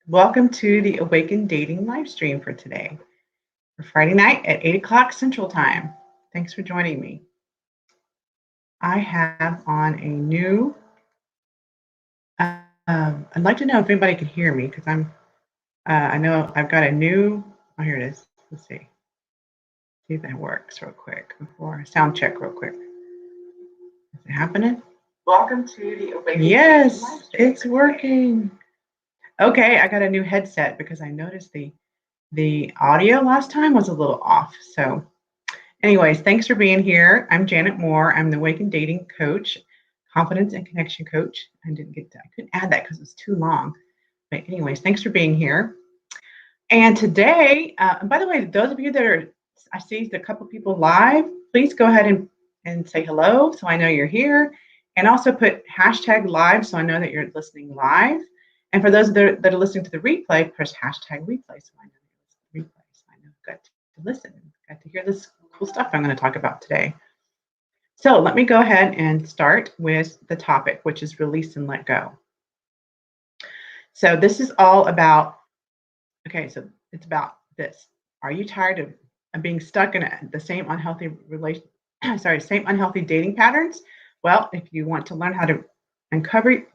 Welcome to the Awaken Dating live stream for today, for Friday night at 8 o'clock Central Time. Thanks for joining me. I have on a new, I'd like to know if anybody can hear me because I know I've got a new, oh, here it is. Let's see if that works real quick before sound check real quick. Is it happening? Welcome to the Awaken. Yes, it's working. Okay, I got a new headset because I noticed the audio last time was a little off. So anyways, thanks for being here. I'm Janet Moore. I'm the Awaken Dating Coach, Confidence and Connection Coach. I couldn't add that because it was too long. But anyways, thanks for being here. And today, and by the way, those of you that are, I see a couple people live, please go ahead and say hello so I know you're here. And also put hashtag live so I know that you're listening live. And for those that are listening to the replay, press hashtag replay so I know you're listening to the replay. So I know I've got to listen, got to hear this cool stuff I'm going to talk about today. So let me go ahead and start with the topic, which is release and let go. So this is all about, okay, so it's about this. Are you tired of being stuck in the same unhealthy same unhealthy dating patterns? Well, if you want to learn how to uncover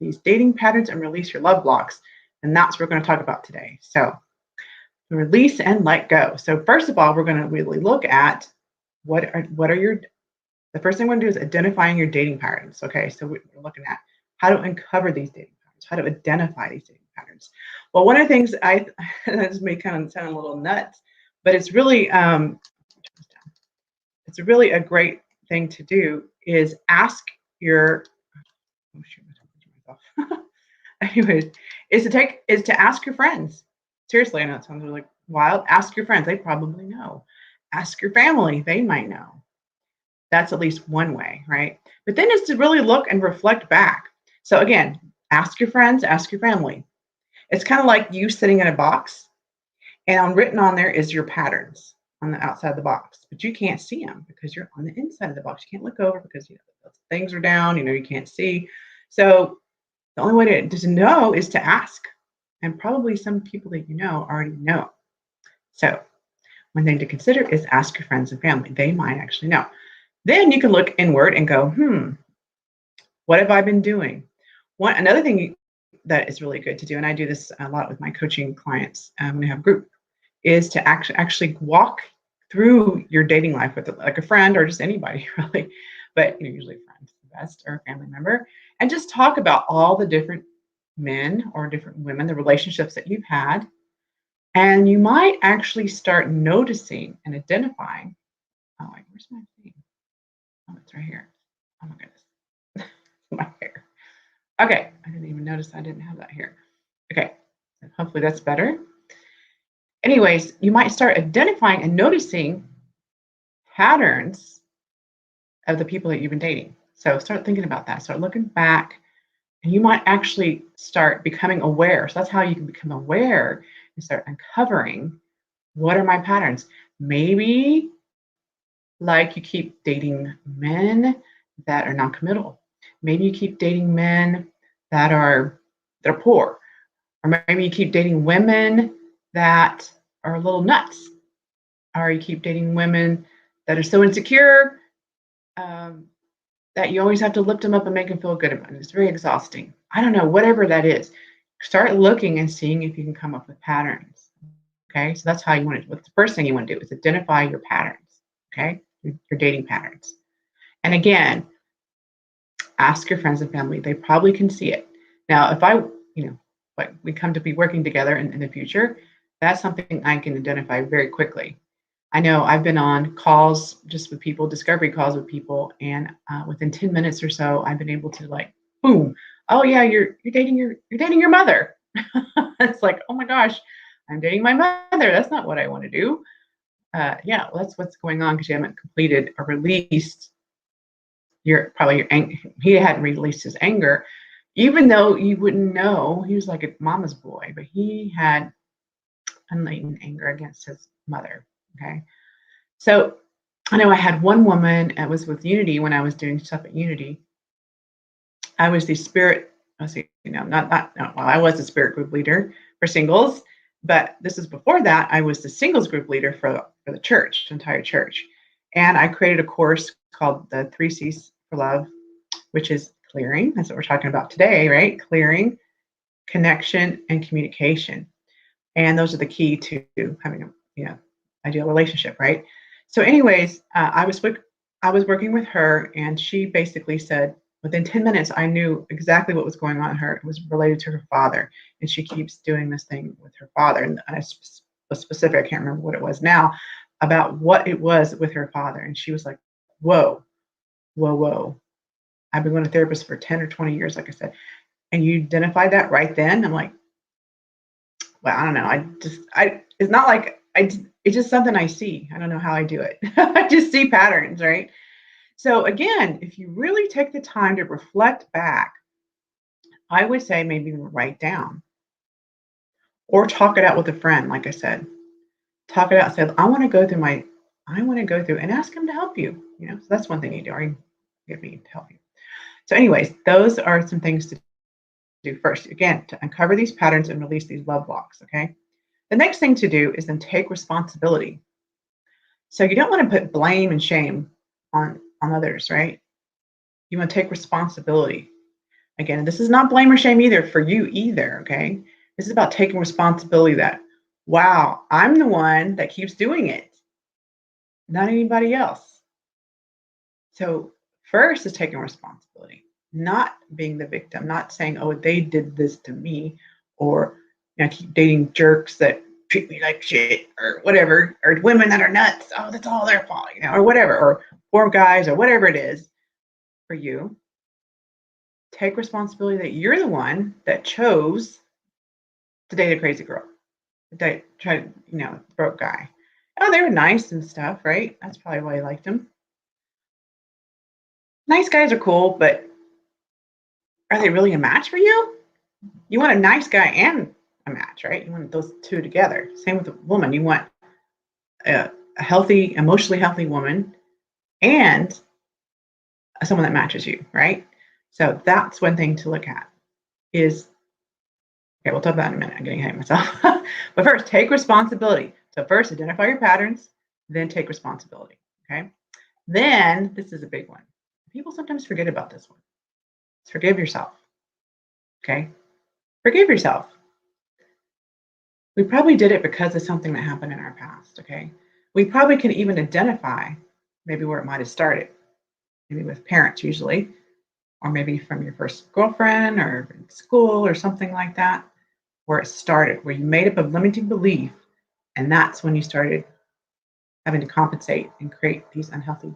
these dating patterns and release your love blocks, then that's what we're going to talk about today. So release and let go. So first of all, we're going to really look at the first thing we're going to do is identifying your dating patterns. Okay, so we're looking at how to uncover these dating patterns, how to identify these dating patterns. Well, one of the things this may kind of sound a little nuts, but it's really a great thing to do is ask your anyways, is to ask your friends. Seriously, I know it sounds really wild. Ask your friends, they probably know. Ask your family, they might know. That's at least one way, right? But then it's to really look and reflect back. So again, ask your friends, ask your family. It's kind of like you sitting in a box, and written on there is your patterns on the outside of the box, but you can't see them because you're on the inside of the box. You can't look over because things are down, you can't see. So the only way to know is to ask, and probably some people that you know already know. So one thing to consider is ask your friends and family. They might actually know. Then you can look inward and go, what have I been doing? Another thing that is really good to do, and I do this a lot with my coaching clients when I have a group, is to actually walk through your dating life with like a friend or just anybody really, but usually a friend the best or a family member, and just talk about all the different men or different women, the relationships that you've had. And you might actually start noticing and identifying, where's my thing? Oh, it's right here. Oh my goodness. My hair. Okay, I didn't even notice I didn't have that here. Okay, hopefully that's better. Anyways, you might start identifying and noticing patterns of the people that you've been dating. So start thinking about that. Start looking back, and you might actually start becoming aware. So that's how you can become aware and start uncovering, what are my patterns? Maybe like you keep dating men that are non-committal. Maybe you keep dating men they're poor. Or maybe you keep dating women that are a little nuts. Or you keep dating women that are so insecure that you always have to lift them up and make them feel good about it. It's very exhausting. I don't know, whatever that is. Start looking and seeing if you can come up with patterns. Okay, so that's how you want to, what's the first thing you want to do is identify your patterns, okay, your dating patterns. And again, ask your friends and family. They probably can see it. Now, if we come to be working together in the future, that's something I can identify very quickly. I know I've been on calls just with people, discovery calls with people, and within 10 minutes or so, I've been able to boom, oh yeah, you're dating your mother. It's like, oh my gosh, I'm dating my mother. That's not what I want to do. Yeah, well, that's what's going on because you haven't completed or released he hadn't released his anger, even though you wouldn't know. He was like a mama's boy, but he had unlatent anger against his mother. Okay, so I know I had one woman. It was with Unity when I was doing stuff at Unity. I was the spirit. I was the spirit group leader, for singles. But this is before that, I was the singles group leader for the church, the entire church. And I created a course called the 3C's for Love, which is clearing. That's what we're talking about today, right? Clearing, connection, and communication. And those are the key to having a ideal relationship, right? So anyways, I was working with her, and she basically said, within 10 minutes, I knew exactly what was going on in her. It was related to her father. And she keeps doing this thing with her father. And I was specific, I can't remember what it was now, about what it was with her father. And she was like, whoa, whoa, whoa. I've been going to therapist for 10 or 20 years, like I said. And you identified that right then? I'm like, well, I don't know. It's not like it's just something I see. I don't know how I do it. I just see patterns, right? So again, if you really take the time to reflect back, I would say maybe even write down or talk it out with a friend. Like I said, talk it out. Say, I want to go through and ask him to help you. So that's one thing you do, or you get me to help you. So anyways, those are some things to do first. Again, to uncover these patterns and release these love blocks, okay? The next thing to do is then take responsibility. So you don't want to put blame and shame on others, right? You want to take responsibility. Again, this is not blame or shame either for you either, okay? This is about taking responsibility that, wow, I'm the one that keeps doing it, not anybody else. So first is taking responsibility, not being the victim, not saying, oh, they did this to me, or I keep dating jerks that treat me like shit, or whatever, or women that are nuts. Oh, that's all their fault, or whatever, or poor guys, or whatever it is for you. Take responsibility that you're the one that chose to date a crazy girl, broke guy. Oh, they were nice and stuff, right? That's probably why I liked them. Nice guys are cool, but are they really a match for you? You want a nice guy and a match, right? You want those two together. Same with a woman. You want a healthy, emotionally healthy woman and someone that matches you, right? So that's one thing to look at is, okay, we'll talk about it in a minute. I'm getting ahead of myself. But first, take responsibility. So first, identify your patterns, then take responsibility, okay? Then, this is a big one. People sometimes forget about this one. Forgive yourself, okay? Forgive yourself. We probably did it because of something that happened in our past, okay? We probably can even identify maybe where it might have started, maybe with parents usually, or maybe from your first girlfriend or in school or something like that, where it started, where you made up a limiting belief, and that's when you started having to compensate and create these unhealthy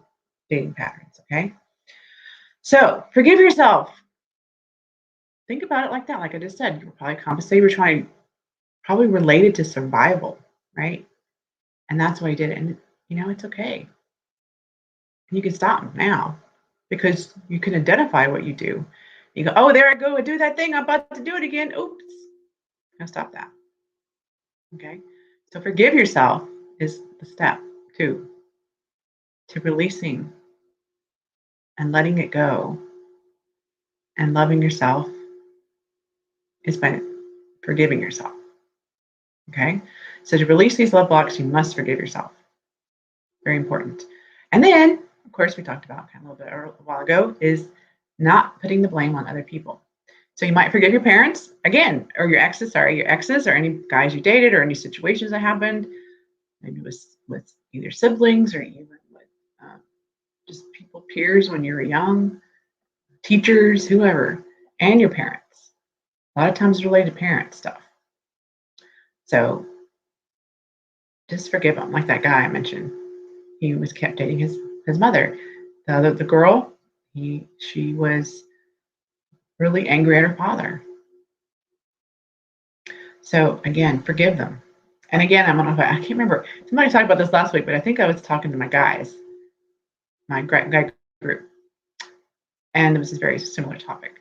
dating patterns, okay? So forgive yourself. Think about it like that. Like I just said, you were probably compensating, you were trying, probably related to survival, right? And that's why you did it. And it's okay. You can stop now because you can identify what you do. You go, oh, there I go, I do that thing, I'm about to do it again. Oops. Now stop that. Okay. So forgive yourself is the step 2 to releasing and letting it go. And loving yourself is by forgiving yourself. Okay. So to release these love blocks, you must forgive yourself. Very important. And then, of course, we talked about kind of a little bit a while ago, is not putting the blame on other people. So you might forgive your parents, again, or your exes, or any guys you dated, or any situations that happened, maybe with either siblings or even with just people, peers when you were young, teachers, whoever, and your parents. A lot of times it's related to parent stuff. So just forgive them, like that guy I mentioned. He was kept dating his mother. The girl, she was really angry at her father. So again, forgive them. And again, I can't remember. Somebody talked about this last week, but I think I was talking to my guys, my guy group, and it was a very similar topic.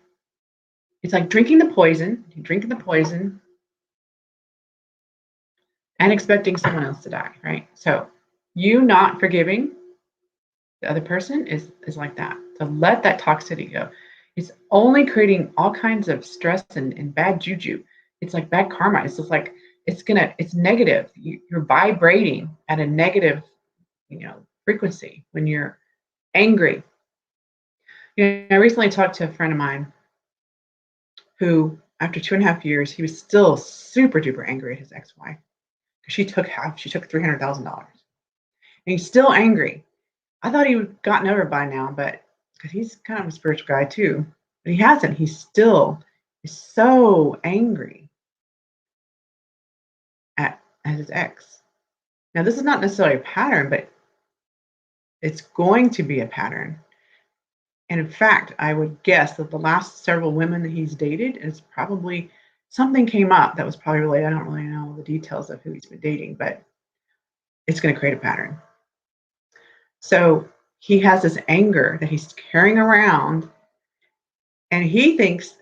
It's like drinking the poison and expecting someone else to die, right? So you not forgiving the other person is like that. So let that toxicity go. It's only creating all kinds of stress and bad juju. it's like bad karma. It's just like, it's negative. You're vibrating at a negative, frequency when you're angry. I recently talked to a friend of mine who, after 2.5 years, he was still super duper angry at his ex-wife because she took $300,000, and he's still angry. I thought he would gotten over it by now, but because he's kind of a spiritual guy too, but he hasn't. He still is so angry at his ex. Now, this is not necessarily a pattern, but it's going to be a pattern. And in fact, I would guess that the last several women that he's dated is probably something came up that was probably related. I don't really know the details of who he's been dating, but it's going to create a pattern. So he has this anger that he's carrying around, and he thinks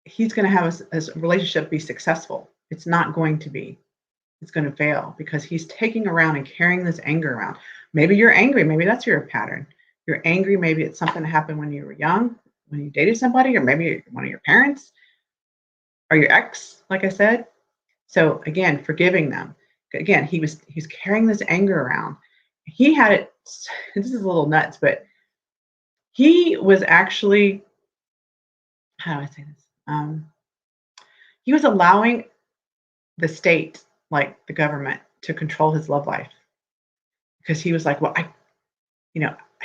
he's going to have a relationship be successful. It's not going to be. It's going to fail because he's taking around and carrying this anger around. Maybe you're angry. Maybe that's your pattern. You're angry. Maybe it's something that happened when you were young, when you dated somebody, or maybe one of your parents or your ex, like I said. So again, forgiving them. Again, he's carrying this anger around. He had it. This is a little nuts, but he was actually, how do I say this? He was allowing the state, like the government, to control his love life because he was like, well, I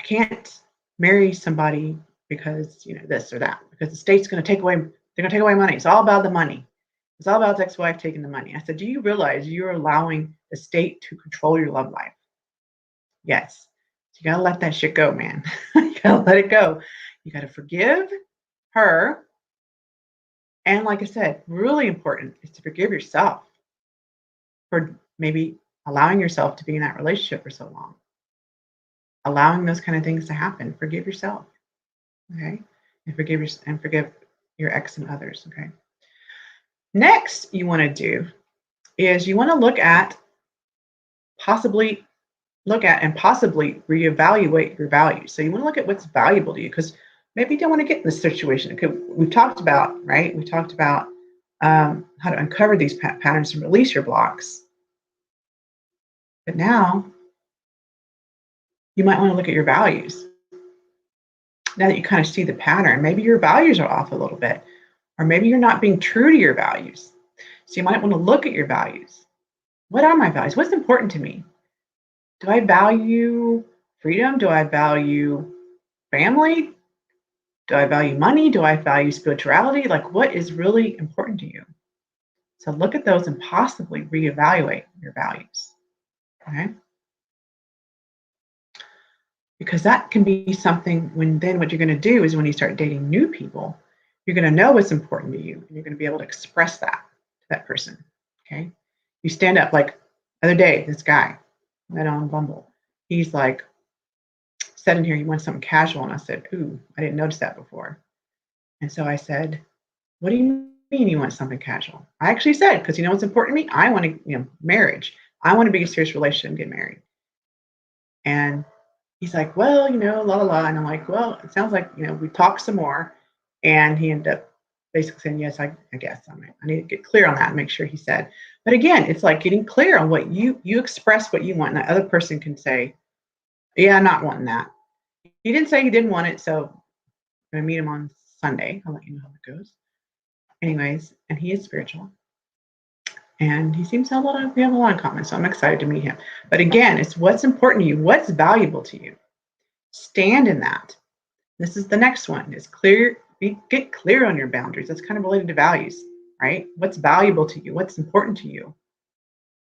can't marry somebody because this or that, because the state's going to take away. They're going to take away money. It's all about the money. It's all about the ex-wife taking the money. I said, do you realize you're allowing the state to control your love life? Yes. So you got to let that shit go, man. You got to let it go. You got to forgive her. And like I said, really important is to forgive yourself for maybe allowing yourself to be in that relationship for so long. Allowing those kind of things to happen. Forgive yourself. Okay? And forgive your ex and others. Okay. Next, you want to do is you want to look at and possibly reevaluate your values. So you want to look at what's valuable to you, because maybe you don't want to get in this situation. We've talked about, right? We talked about how to uncover these patterns and release your blocks. But now you might want to look at your values. Now that you kind of see the pattern, maybe your values are off a little bit, or maybe you're not being true to your values. So you might want to look at your values. What are my values? What's important to me? Do I value freedom? Do I value family? Do I value money? Do I value spirituality? Like, what is really important to you? So look at those and possibly reevaluate your values. Okay? Because that can be something then what you're going to do is when you start dating new people, you're going to know what's important to you, and you're going to be able to express that to that person. Okay? You stand up, like the other day, this guy met on Bumble. He's like, said in here, you want something casual. And I said, ooh, I didn't notice that before. And so I said, what do you mean you want something casual? I actually said, because you know what's important to me? I want to, marriage. I want to be in a serious relationship and get married. And he's like, well, la, la, la. And I'm like, well, it sounds like, we talked some more. And he ended up basically saying, yes, I guess I need to get clear on that and make sure he said. But again, it's like getting clear on what you express what you want. And the other person can say, yeah, I'm not wanting that. He didn't say he didn't want it. So I'm going to meet him on Sunday. I'll let you know how it goes. Anyways, and he is spiritual. And he seems to have we have a lot in common. So I'm excited to meet him. But again, it's what's important to you. What's valuable to you? Stand in that. This is the next one. Is get clear on your boundaries. That's kind of related to values, right? What's valuable to you? What's important to you?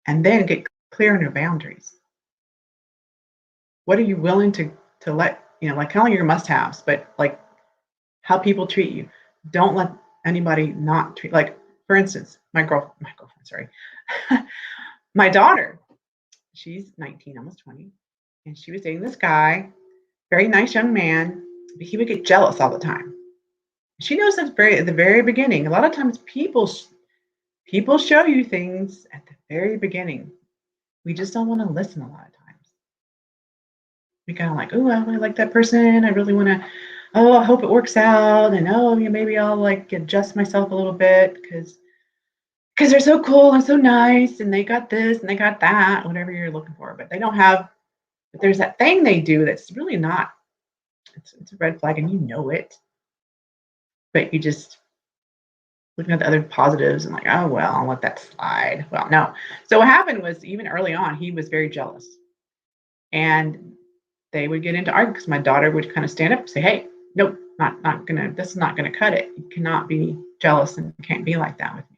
And then get clear on your boundaries. What are you willing to let, like kind of your must-haves, but like how people treat you. Don't let anybody not treat, like, for instance, my girlfriend, sorry. My daughter, she's 19, almost 20, and she was dating this guy, very nice young man, but he would get jealous all the time. She knows that's at the very beginning. A lot of times people show you things at the very beginning. We just don't want to listen a lot of times. We kind of like, oh, I really like that person. I really want to, I hope it works out. And maybe I'll like adjust myself a little bit because because they're so cool and so nice and they got this and they got that, whatever you're looking for, but they don't have, but there's that thing they do that's really not, it's a red flag and you know it, but you just looking at the other positives and like, oh, well, I'll let that slide. Well, no. So what happened was even early on, he was very jealous and they would get into arguments because my daughter would kind of stand up and say, hey, nope, not gonna, this is not gonna cut it. You cannot be jealous and you can't be like that with me.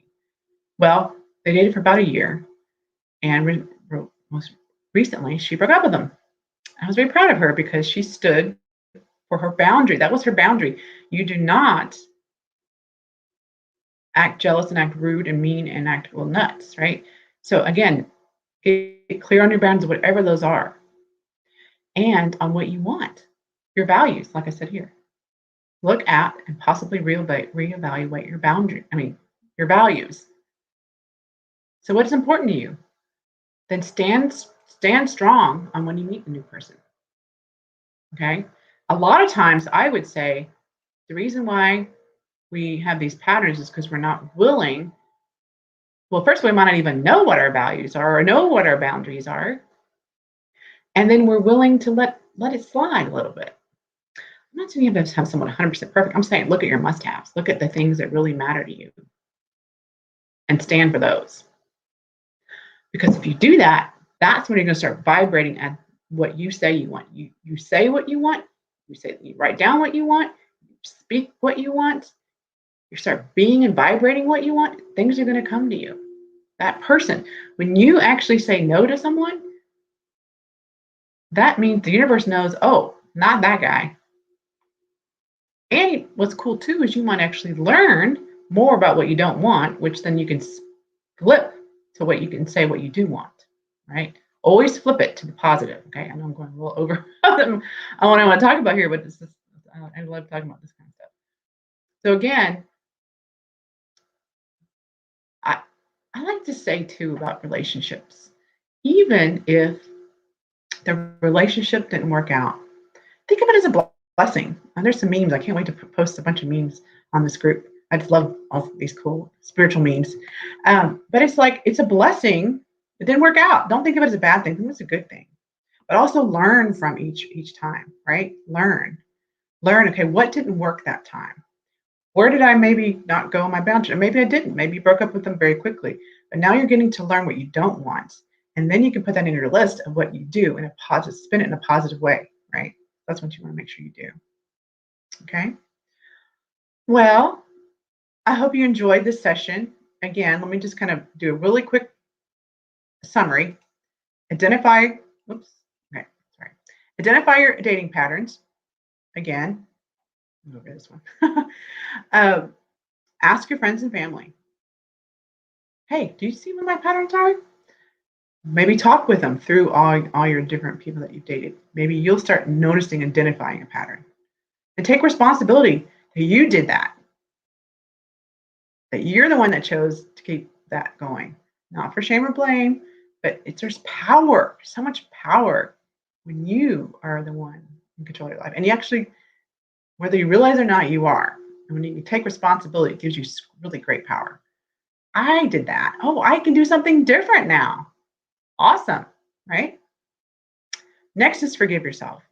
Well, they dated for about a year and most recently she broke up with him. I was very proud of her because she stood for her boundary. That was her boundary. You do not act jealous and act rude and mean and act well nuts, right? So again, get clear on your boundaries, whatever those are, and on what you want, your values, like I said here. Look at and possibly reevaluate your boundary, your values. So what's important to you? Then stand strong on when you meet a new person. Okay? A lot of times I would say the reason why we have these patterns is because we're not willing. Well, first we might not even know what our values are or know what our boundaries are. And then we're willing to let it slide a little bit. I'm not saying you have to have someone 100% perfect. I'm saying look at your must-haves. Look at the things that really matter to you and stand for those. Because if you do that, that's when you're going to start vibrating at what you say you want. You say what you want. You write down what you want. You speak what you want. You start being and vibrating what you want. Things are going to come to you. That person, when you actually say no to someone, that means the universe knows, oh, not that guy. And what's cool too is you might actually learn more about what you don't want, which then you can flip to what you can say what you do want, right? Always flip it to the positive. Okay, I know I'm going a little over on what I want to talk about here, but this is, I love talking about this kind of stuff. So again, I like to say too about relationships, even if the relationship didn't work out, think of it as a blessing. And there's some memes. I can't wait to post a bunch of memes on this group. I just love all these cool spiritual memes. But it's like, it's a blessing. It didn't work out. Don't think of it as a bad thing. Think of it as a good thing. But also learn from each time, right? Learn. Okay, what didn't work that time? Where did I maybe not go on my boundary? Maybe I didn't. Maybe you broke up with them very quickly. But now you're getting to learn what you don't want. And then you can put that in your list of what you do in a positive, spin it in a positive way, right? That's what you want to make sure you do. Okay. Well, I hope you enjoyed this session. Again, let me just kind of do a really quick summary. Identify your dating patterns. Again, over this one. Ask your friends and family. Hey, do you see what my patterns are? Maybe talk with them through all your different people that you've dated. Maybe you'll start noticing, identifying a pattern. And take responsibility that you did that. That you're the one that chose to keep that going. Not for shame or blame, but there's power, so much power when you are the one in control of your life. And you actually, whether you realize it or not, you are. And when you take responsibility, it gives you really great power. I did that. Oh, I can do something different now. Awesome, right? Next is forgive yourself.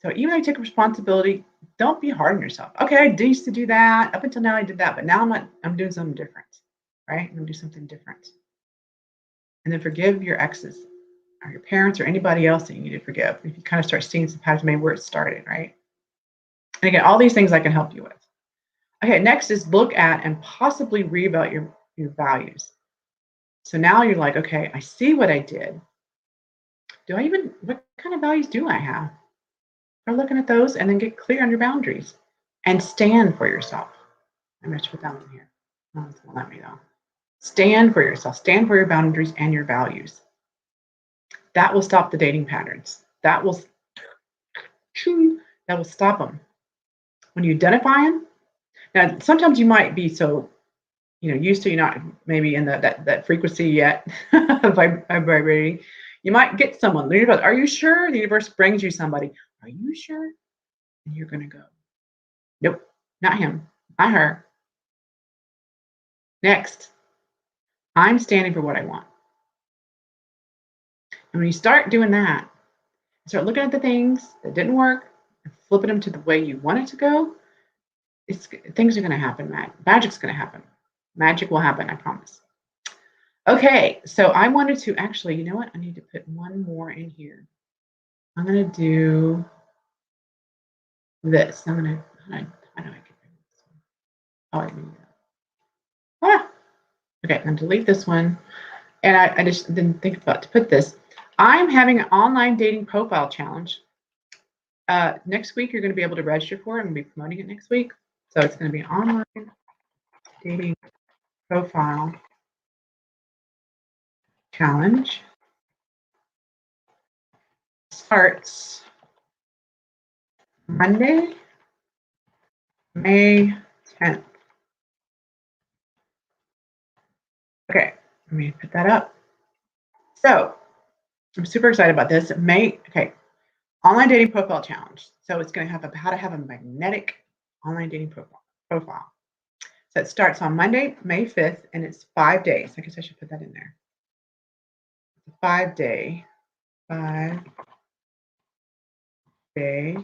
So even though you take responsibility, don't be hard on yourself. Okay, I used to do that. Up until now, I did that, but now I'm doing something different, right? I'm gonna do something different. And then forgive your exes or your parents or anybody else that you need to forgive. If you kind of start seeing some patterns, maybe where it started, right? And again, all these things I can help you with. Okay, next is look at and possibly reevaluate your values. So now you're like, okay, I see what I did. What kind of values do I have? Start looking at those and then get clear on your boundaries and stand for yourself. I'm going to put that in here. No, it's not let me though. Stand for yourself. Stand for your boundaries and your values. That will stop the dating patterns. That will stop them. When you identify them, now sometimes you might be so used to, you're not maybe in that frequency yet vibrating. You might get someone. The universe, are you sure? The universe brings you somebody. Are you sure? And you're gonna go, nope, not him, not her. Next, I'm standing for what I want. And when you start doing that, start looking at the things that didn't work and flipping them to the way you want it to go, things are going to happen. Magic's going to happen. Magic will happen, I promise. Okay, so I wanted to actually, you know what? I need to put one more in here. I'm going to do this. I'm going to, how do I get this one? Oh, I can do that. Okay, I'm going to delete this one. And I just didn't think about to put this. I'm having an online dating profile challenge. Next week, you're going to be able to register for it. I'm going to be promoting it next week. So it's going to be an online dating profile challenge. Starts Monday, May 10th. Okay, let me put that up. So I'm super excited about this. Online dating profile challenge. So it's going to have how to have a magnetic online dating profile. So it starts on Monday, May 5th, and it's 5 days. I guess I should put that in there. 5 day. Okay.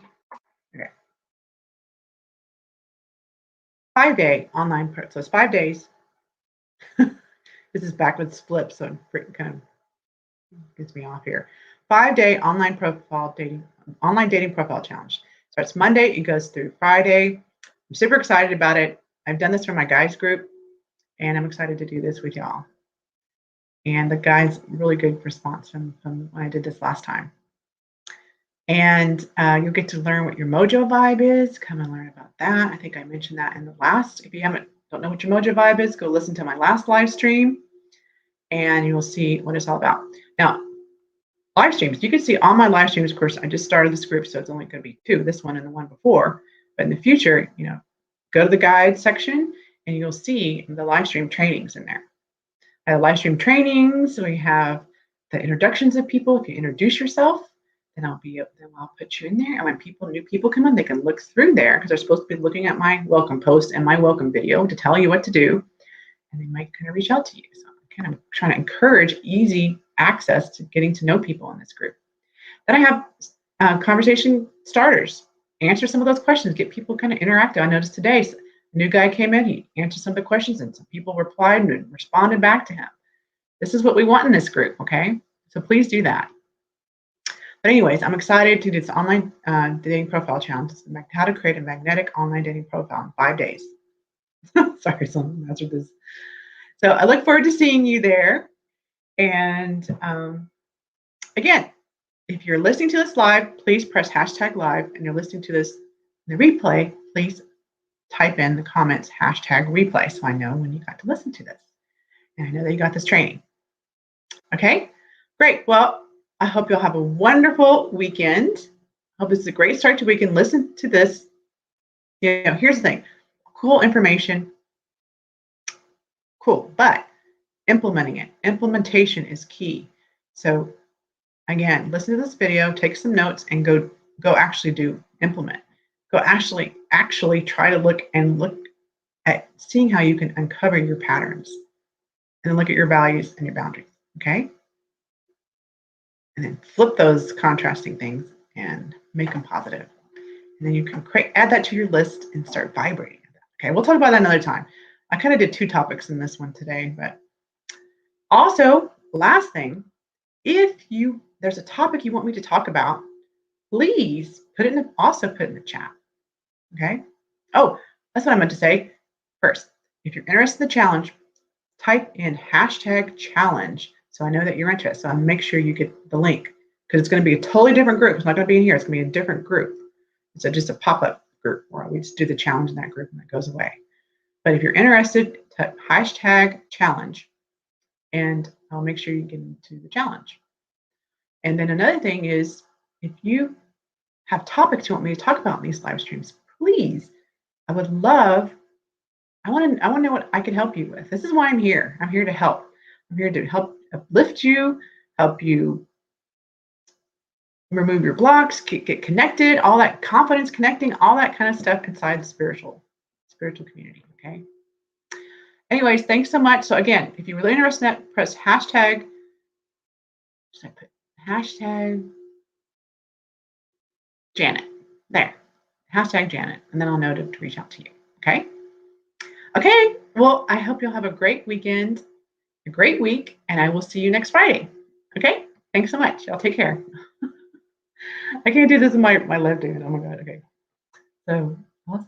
5 day online. So it's 5 days. This is backwards flip, so it kind of gets me off here. 5 day online dating profile challenge. Starts Monday, it goes through Friday. I'm super excited about it. I've done this for my guys group, and I'm excited to do this with y'all. And the guys, really good response from when I did this last time. And you'll get to learn what your mojo vibe is. Come and learn about that. I think I mentioned that in the last. If you don't know what your mojo vibe is, go listen to my last live stream, and you'll see what it's all about. Now, live streams, you can see all my live streams. Of course, I just started this group, so it's only going to be 2, this one and the one before. But in the future, go to the guide section, and you'll see the live stream trainings in there. I have live stream trainings. We have the introductions of people. If you introduce yourself, then I'll put you in there. And when new people come in, they can look through there because they're supposed to be looking at my welcome post and my welcome video to tell you what to do. And they might kind of reach out to you. So I'm kind of trying to encourage easy access to getting to know people in this group. Then I have conversation starters. Answer some of those questions. Get people kind of interactive. I noticed today, a new guy came in. He answered some of the questions, and some people replied and responded back to him. This is what we want in this group, okay? So please do that. But anyways, I'm excited to do this online dating profile challenge. How to create a magnetic online dating profile in 5 days. Sorry, someone answered this. So I look forward to seeing you there. And again, if you're listening to this live, please press #live. And you're listening to this in the replay, please type in the comments #replay so I know when you got to listen to this. And I know that you got this training. Okay, great. Well, I hope you'll have a wonderful weekend. I hope this is a great start to weekend. Listen to this. Here's the thing. Cool information. Cool, but implementing it. Implementation is key. So again, listen to this video, take some notes, and go actually implement. Go actually try to look at seeing how you can uncover your patterns, and then look at your values and your boundaries. Okay. And then flip those contrasting things and make them positive. And then you can add that to your list and start vibrating. Okay, we'll talk about that another time. I kind of did 2 topics in this one today, but also, last thing, if there's a topic you want me to talk about, please put it in the chat. Okay. Oh, that's what I meant to say. First, if you're interested in the challenge, type in #challenge. So I know that you're interested. So I'll make sure you get the link, because it's going to be a totally different group. It's not going to be in here. It's going to be a different group. It's just a pop-up group where we just do the challenge in that group and it goes away. But if you're interested, type #challenge, and I'll make sure you get into the challenge. And then another thing is, if you have topics you want me to talk about in these live streams, please, I want to know what I can help you with. This is why I'm here. I'm here to help. I'm here to help uplift you, help you remove your blocks, get connected, all that confidence connecting, all that kind of stuff inside the spiritual community. Okay. Anyways, thanks so much. So again, if you're really interested in that, press hashtag. Should I put hashtag Janet? There, hashtag Janet, and then I'll know to reach out to you. Okay. Okay. Well, I hope you'll have a great weekend, a great week, and I will see you next Friday. Okay. Thanks so much. Y'all take care. I can't do this in my left hand. Oh my God. Okay. So